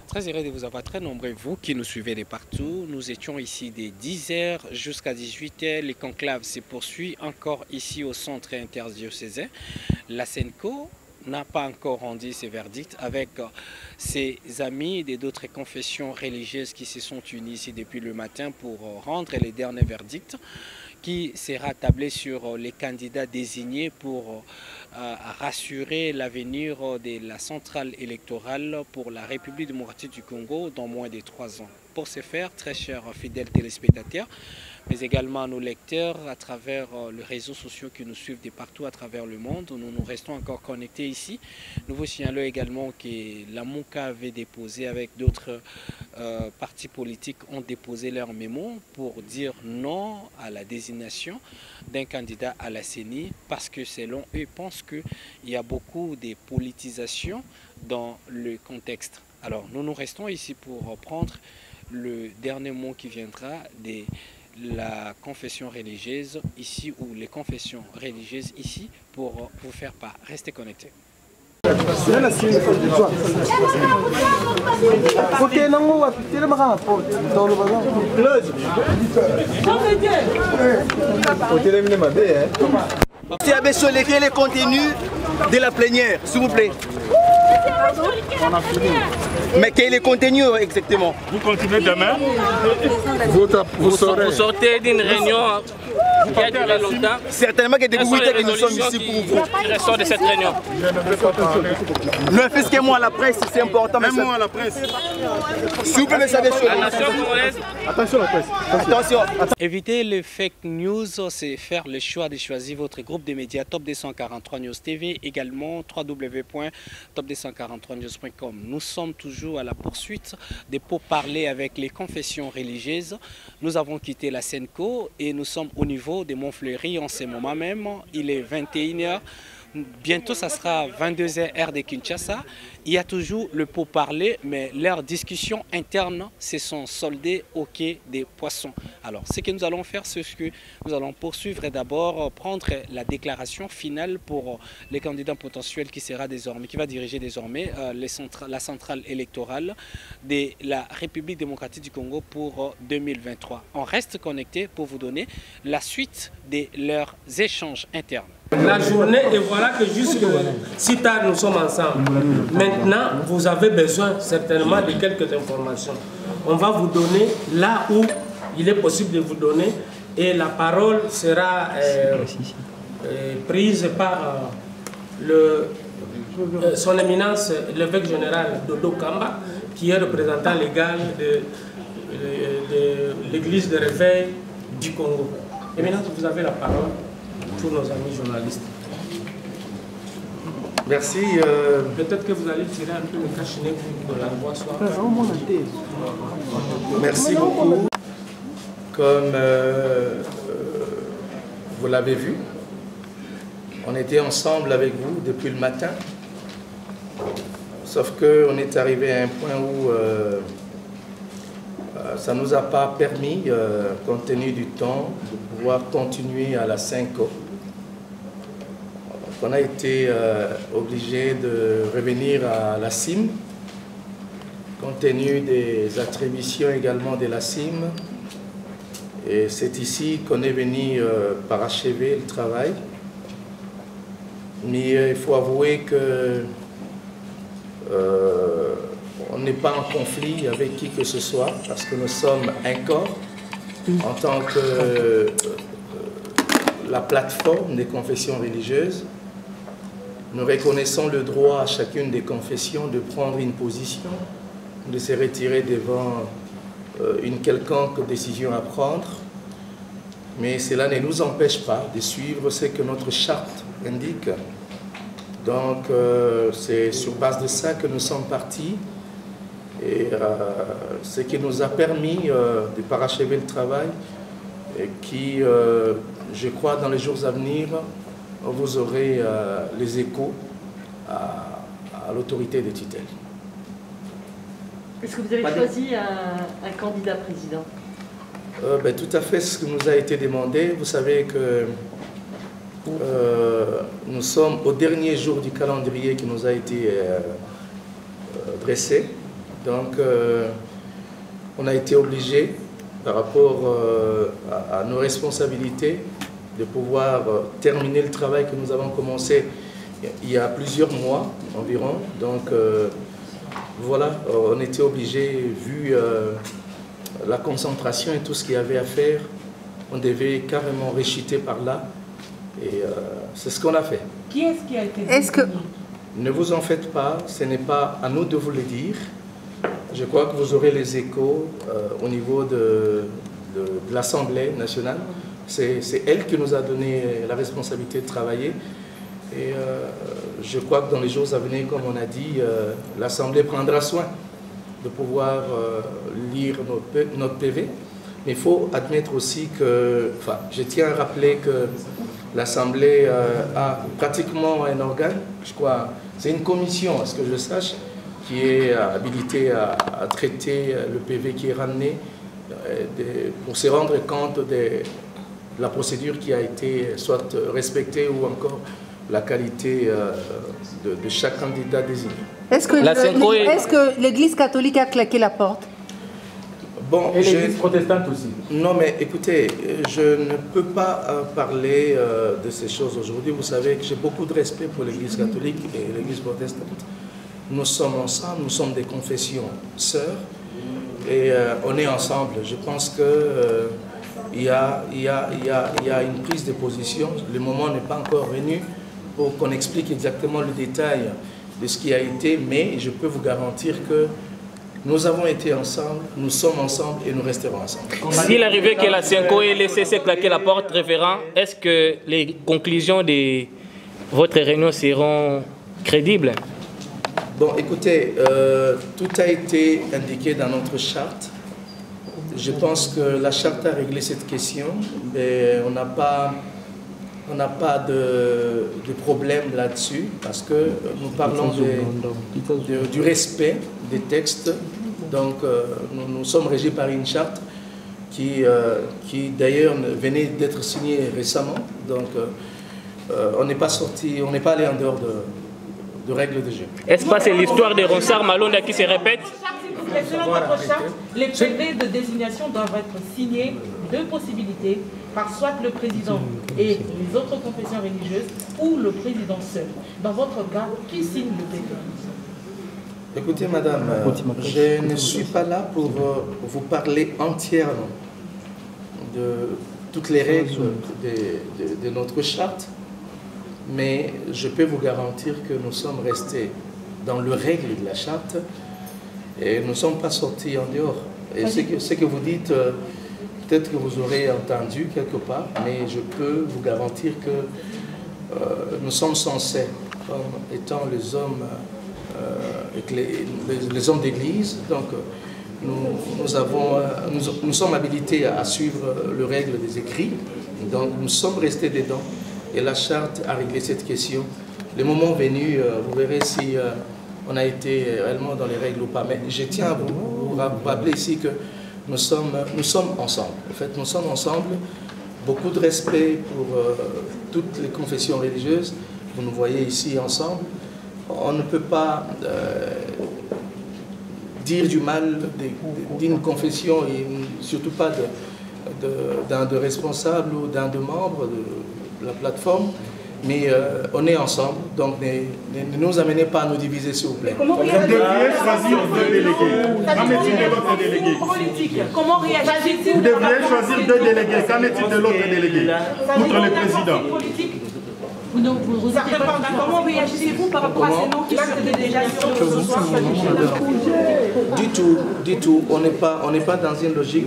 Très heureux de vous avoir très nombreux, vous qui nous suivez de partout. Nous étions ici dès 10h jusqu'à 18h. Les conclaves se poursuivent encore ici au centre interdiocésain. La SENCO n'a pas encore rendu ses verdicts avec ses amis et d'autres confessions religieuses qui se sont unis ici depuis le matin pour rendre les derniers verdicts qui sera tablé sur les candidats désignés pour rassurer l'avenir de la centrale électorale pour la République démocratique du Congo dans moins de 3 ans. Pour ce faire, très chers fidèles téléspectateurs, mais également à nos lecteurs à travers les réseaux sociaux qui nous suivent de partout à travers le monde. Nous restons encore connectés ici. Nous vous signalons également que la MOCA avait déposé avec d'autres partis politiques ont déposé leur mémo pour dire non à la désignation d'un candidat à la CENI parce que selon eux, ils pensent qu'il y a beaucoup de politisation dans le contexte. Alors nous restons ici pour prendre le dernier mot qui viendra de la confession religieuse ici ou les confessions religieuses ici pour vous faire part. Restez connectés. L'écrit les contenus de la plénière, s'il vous plaît. Mais quel est le contenu exactement? Vous continuez demain. Vous sortez d'une réunion qui a duré longtemps. Certainement que vous que nous sommes ici pour vous. Qui ressort de cette réunion. Ne faites que moi à la presse, c'est important. Même moi à la presse. S'il vous plaît, messieurs, La nation congolaise. attention la presse. Attention. Éviter les fake news, c'est faire le choix de choisir votre groupe de médias Top 243 News TV, également www.top243news.com. Nous sommes toujours à la poursuite des pourparlers avec les confessions religieuses. Nous avons quitté la SENCO et nous sommes au niveau de Montfleury en ce moment même. Il est 21h. Bientôt, ça sera 22h heure de Kinshasa. Il y a toujours le pourparler, mais leurs discussions internes se sont soldées au quai des Poissons. Alors, ce que nous allons faire, c'est que nous allons poursuivre et d'abord prendre la déclaration finale pour les candidats potentiels qui va diriger désormais la centrale électorale de la République démocratique du Congo pour 2023. On reste connecté pour vous donner la suite de leurs échanges internes. La journée, et voilà que jusque si tard nous sommes ensemble. Maintenant, vous avez besoin certainement de quelques informations. On va vous donner là où il est possible de vous donner et la parole sera prise par son éminence, l'évêque général Dodo Kamba, qui est représentant légal de l'église de réveil du Congo. Éminence, vous avez la parole. Tous nos amis journalistes. Merci. Peut-être que vous allez tirer un peu le cache-nez pour que la voix soit... Merci beaucoup. Comme vous l'avez vu, on était ensemble avec vous depuis le matin. Sauf qu'on est arrivé à un point où ça ne nous a pas permis, compte tenu du temps, de pouvoir continuer à la SENCO. On a été obligé de revenir à la CIM, compte tenu des attributions également de la CIM. Et c'est ici qu'on est venu parachever le travail. Mais il faut avouer que on n'est pas en conflit avec qui que ce soit, parce que nous sommes un corps en tant que la plateforme des confessions religieuses. Nous reconnaissons le droit à chacune des confessions de prendre une position, de se retirer devant une quelconque décision à prendre, mais cela ne nous empêche pas de suivre ce que notre charte indique. Donc c'est sur base de ça que nous sommes partis. Et ce qui nous a permis de parachever le travail et qui, je crois, dans les jours à venir, vous aurez les échos à l'autorité des tutelles. Est-ce que vous avez choisi un candidat président? Tout à fait ce qui nous a été demandé. Vous savez que nous sommes au dernier jour du calendrier qui nous a été dressé. Donc, on a été obligé, par rapport à nos responsabilités, de pouvoir terminer le travail que nous avons commencé il y a plusieurs mois environ. Donc, voilà, on était obligé, vu la concentration et tout ce qu'il y avait à faire, on devait carrément réchuter par là. Et c'est ce qu'on a fait. Qui est-ce qui a été Ne vous en faites pas, ce n'est pas à nous de vous le dire. Je crois que vous aurez les échos au niveau de l'Assemblée nationale. C'est elle qui nous a donné la responsabilité de travailler. Et je crois que dans les jours à venir, comme on a dit, l'Assemblée prendra soin de pouvoir lire notre PV. Mais il faut admettre aussi que, enfin, je tiens à rappeler que l'Assemblée a pratiquement un organe, je crois, c'est une commission, à ce que je sache, qui est habilitée à traiter le PV qui est ramené pour se rendre compte de la procédure qui a été soit respectée ou encore la qualité de chaque candidat désigné. Est-ce que l'Église catholique a claqué la porte? Bon, et l'Église protestante aussi. Non, mais écoutez, je ne peux pas parler de ces choses aujourd'hui. Vous savez que j'ai beaucoup de respect pour l'Église catholique et l'Église protestante. Nous sommes ensemble, nous sommes des confessions sœurs et on est ensemble. Je pense que il y a une prise de position. Le moment n'est pas encore venu pour qu'on explique exactement le détail de ce qui a été, mais je peux vous garantir que nous avons été ensemble, nous sommes ensemble et nous resterons ensemble. S'il arrivait que la CENCO ait laissé claquer la porte, référent, est-ce que les conclusions de votre réunion seront crédibles? Bon, écoutez, tout a été indiqué dans notre charte. Je pense que la charte a réglé cette question, mais on n'a pas de problème là-dessus parce que nous parlons du respect des textes. Donc nous sommes régis par une charte qui d'ailleurs venait d'être signée récemment. Donc on n'est pas sorti, on n'est pas allé en dehors de règles de jeu. Est-ce pas c'est l'histoire de Ronsard Malonda qui se répète? Selon votre charte, les PV de désignation doivent être signés, deux possibilités, par soit le président et les autres confessions religieuses ou le président seul. Dans votre cas, qui signe le PV? Écoutez, madame, je ne suis pas là pour vous parler entièrement de toutes les règles de notre charte, mais je peux vous garantir que nous sommes restés dans le règle de la charte et nous ne sommes pas sortis en dehors. Et ce que vous dites, peut-être que vous aurez entendu quelque part, mais je peux vous garantir que nous sommes censés, comme étant les hommes, les hommes d'église, donc nous sommes habilités à suivre les règles des écrits, donc nous sommes restés dedans et la charte a réglé cette question. Le moment venu, vous verrez si on a été réellement dans les règles ou pas, mais je tiens à vous rappeler ici que nous sommes ensemble. En fait, nous sommes ensemble. Beaucoup de respect pour toutes les confessions religieuses. Vous nous voyez ici ensemble. On ne peut pas dire du mal d'une confession et surtout pas d'un de responsable ou d'un de membres de la plateforme. Mais on est ensemble, donc ne nous amenez pas à nous diviser, s'il vous plaît. Vous devriez choisir deux délégués. Qu'en est-il de l'autre délégué? Comment réagissez-vous? Vous devriez choisir deux délégués. Qu'en est-il de l'autre délégué? Outre le président. Comment réagissez-vous par rapport à ces noms qui sont déjà Du tout. On n'est pas dans une logique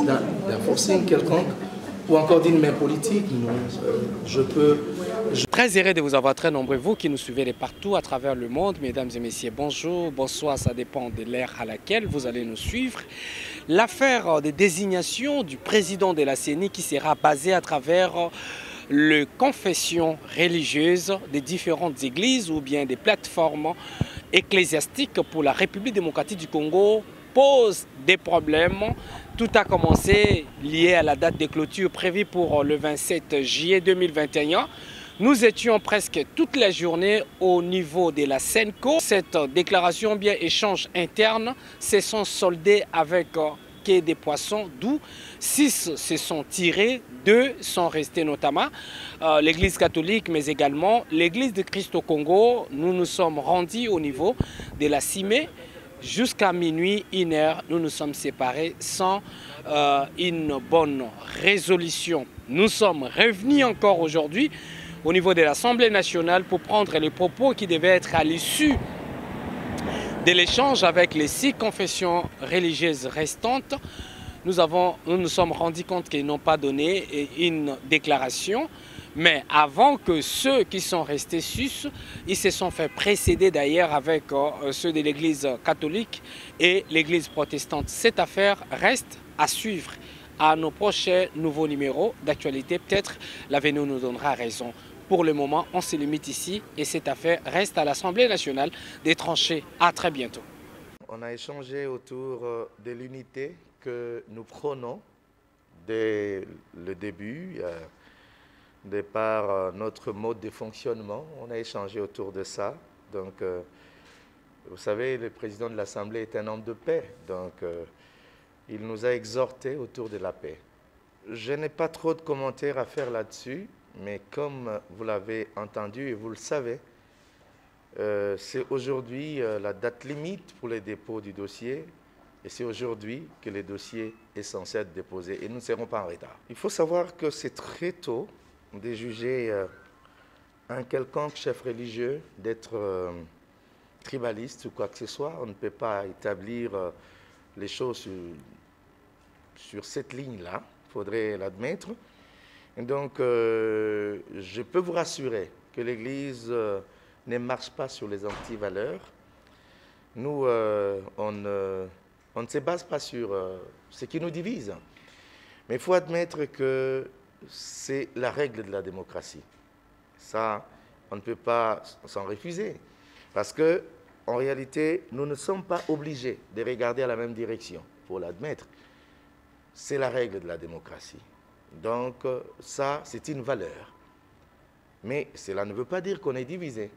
d'un forcing quelconque ou encore d'une main politique. Très heureux de vous avoir très nombreux, vous qui nous suivez de partout à travers le monde. Mesdames et messieurs, bonjour, bonsoir, ça dépend de l'ère à laquelle vous allez nous suivre. L'affaire de désignation du président de la CENI qui sera basée à travers les confessions religieuses des différentes églises ou bien des plateformes ecclésiastiques pour la République démocratique du Congo pose des problèmes. Tout a commencé lié à la date de clôture prévue pour le 27 juillet 2021. Nous étions presque toute la journée au niveau de la SENCO. Cette déclaration, bien échange interne, se sont soldés avec quai des poissons, d'où 6 se sont tirés, 2 sont restés notamment l'église catholique, mais également l'église de Christ au Congo. Nous nous sommes rendus au niveau de la CIME. Jusqu'à minuit, 1 heure, nous nous sommes séparés sans une bonne résolution. Nous sommes revenus encore aujourd'hui au niveau de l'Assemblée nationale pour prendre les propos qui devaient être à l'issue de l'échange avec les 6 confessions religieuses restantes. Nous nous sommes rendus compte qu'ils n'ont pas donné une déclaration. Mais avant que ceux qui sont restés sus, ils se sont fait précéder d'ailleurs avec ceux de l'église catholique et l'église protestante. Cette affaire reste à suivre à nos prochains nouveaux numéros d'actualité. Peut-être l'avenir nous donnera raison. Pour le moment, on se limite ici et cette affaire reste à l'Assemblée nationale des tranchées. À très bientôt. On a échangé autour de l'unité que nous prônons dès le début. De par notre mode de fonctionnement, on a échangé autour de ça. Donc, vous savez, le président de l'Assemblée est un homme de paix. Donc, il nous a exhortés autour de la paix. Je n'ai pas trop de commentaires à faire là-dessus, mais comme vous l'avez entendu et vous le savez, c'est aujourd'hui la date limite pour les dépôts du dossier. Et c'est aujourd'hui que le dossier est censé être déposé et nous ne serons pas en retard. Il faut savoir que c'est très tôt de juger un quelconque chef religieux d'être tribaliste ou quoi que ce soit. On ne peut pas établir les choses sur cette ligne-là, il faudrait l'admettre. Et donc, je peux vous rassurer que l'Église ne marche pas sur les antivaleurs. Nous, on ne se base pas sur ce qui nous divise. Mais il faut admettre que c'est la règle de la démocratie. Ça, on ne peut pas s'en refuser. Parce qu'en réalité, nous ne sommes pas obligés de regarder à la même direction, il faut l'admettre. C'est la règle de la démocratie. Donc, ça, c'est une valeur. Mais cela ne veut pas dire qu'on est divisé.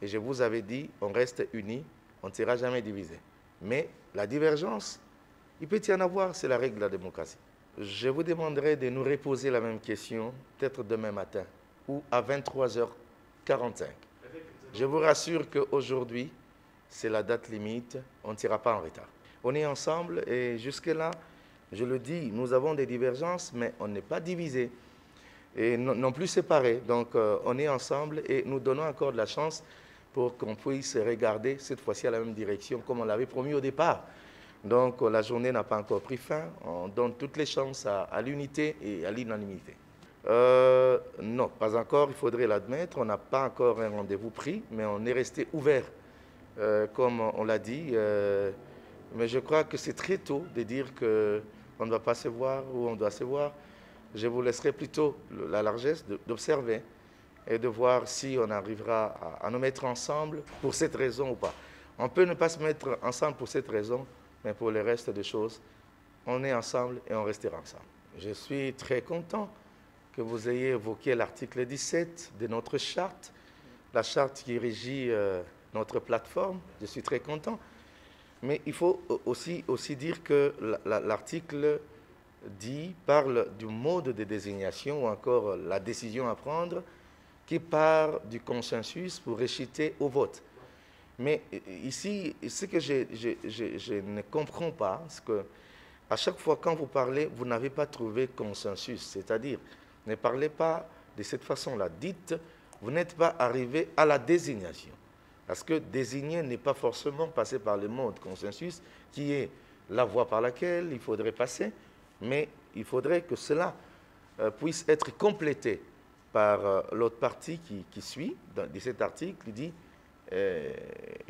Et je vous avais dit, on reste unis, on ne sera jamais divisé. Mais la divergence, il peut y en avoir, c'est la règle de la démocratie. Je vous demanderai de nous reposer la même question, peut-être demain matin, ou à 23h45. Je vous rassure qu'aujourd'hui, c'est la date limite, on ne sera pas en retard. On est ensemble et jusque-là, je le dis, nous avons des divergences, mais on n'est pas divisés et non plus séparés. Donc, on est ensemble et nous donnons encore de la chance pour qu'on puisse regarder cette fois-ci à la même direction, comme on l'avait promis au départ. Donc, la journée n'a pas encore pris fin. On donne toutes les chances à l'unité et à l'unanimité. Non, pas encore, il faudrait l'admettre. On n'a pas encore un rendez-vous pris, mais on est resté ouvert, comme on l'a dit. Mais je crois que c'est très tôt de dire qu'on ne va pas se voir ou on doit se voir. Je vous laisserai plutôt la largesse d'observer et de voir si on arrivera à nous mettre ensemble pour cette raison ou pas. On peut ne pas se mettre ensemble pour cette raison, mais pour le reste des choses, on est ensemble et on restera ensemble. Je suis très content que vous ayez évoqué l'article 17 de notre charte, la charte qui régit notre plateforme. Je suis très content. Mais il faut aussi dire que l'article parle du mode de désignation ou encore la décision à prendre qui part du consensus pour réciter au vote. Mais ici, ce que je ne comprends pas, c'est qu'à chaque fois quand vous parlez, vous n'avez pas trouvé consensus. C'est-à-dire, ne parlez pas de cette façon-là. Dites, vous n'êtes pas arrivé à la désignation. Parce que désigner n'est pas forcément passer par le mode consensus, qui est la voie par laquelle il faudrait passer, mais il faudrait que cela puisse être complété par l'autre partie qui suit, dans cet article,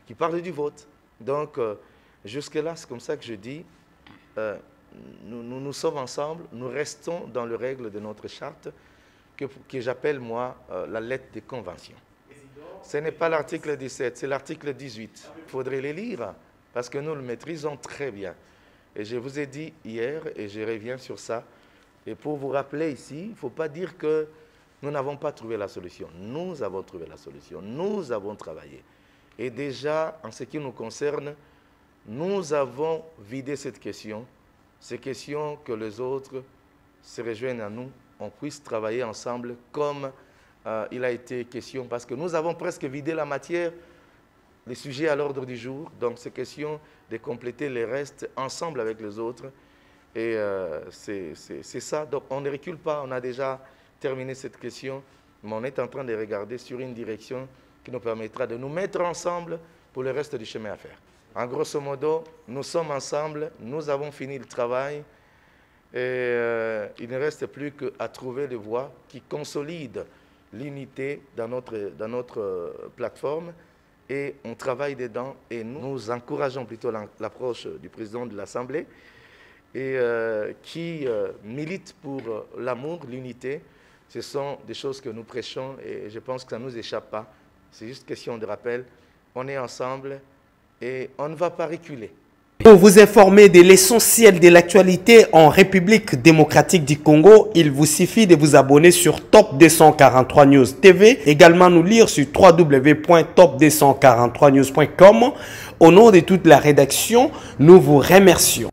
qui parle du vote. Donc, jusque-là, c'est comme ça que je dis, nous sommes ensemble, nous restons dans les règles de notre charte, que j'appelle, moi, la lettre des conventions. Ce n'est pas l'article 17, c'est l'article 18. Il faudrait les lire, parce que nous le maîtrisons très bien. Et je vous ai dit hier, et je reviens sur ça, et pour vous rappeler ici, il ne faut pas dire que Nous n'avons pas trouvé la solution. Nous avons trouvé la solution. Nous avons travaillé. Et déjà, en ce qui nous concerne, nous avons vidé cette question. Ces questions que les autres se rejoignent à nous, on puisse travailler ensemble comme il a été question, parce que nous avons presque vidé la matière, les sujets à l'ordre du jour. Donc, c'est question de compléter les restes ensemble avec les autres. Et c'est ça. Donc, on ne recule pas. On a déjà terminé cette question, mais on est en train de regarder sur une direction qui nous permettra de nous mettre ensemble pour le reste du chemin à faire. En grosso modo, nous sommes ensemble, nous avons fini le travail et il ne reste plus qu'à trouver les voies qui consolident l'unité dans notre plateforme et on travaille dedans et nous encourageons plutôt l'approche du président de l'Assemblée et qui milite pour l'amour, l'unité. Ce sont des choses que nous prêchons et je pense que ça ne nous échappe pas. C'est juste question de rappel. On est ensemble et on ne va pas reculer. Pour vous informer de l'essentiel de l'actualité en République démocratique du Congo, il vous suffit de vous abonner sur Top 243 News TV. Également nous lire sur www.top243news.com. Au nom de toute la rédaction, nous vous remercions.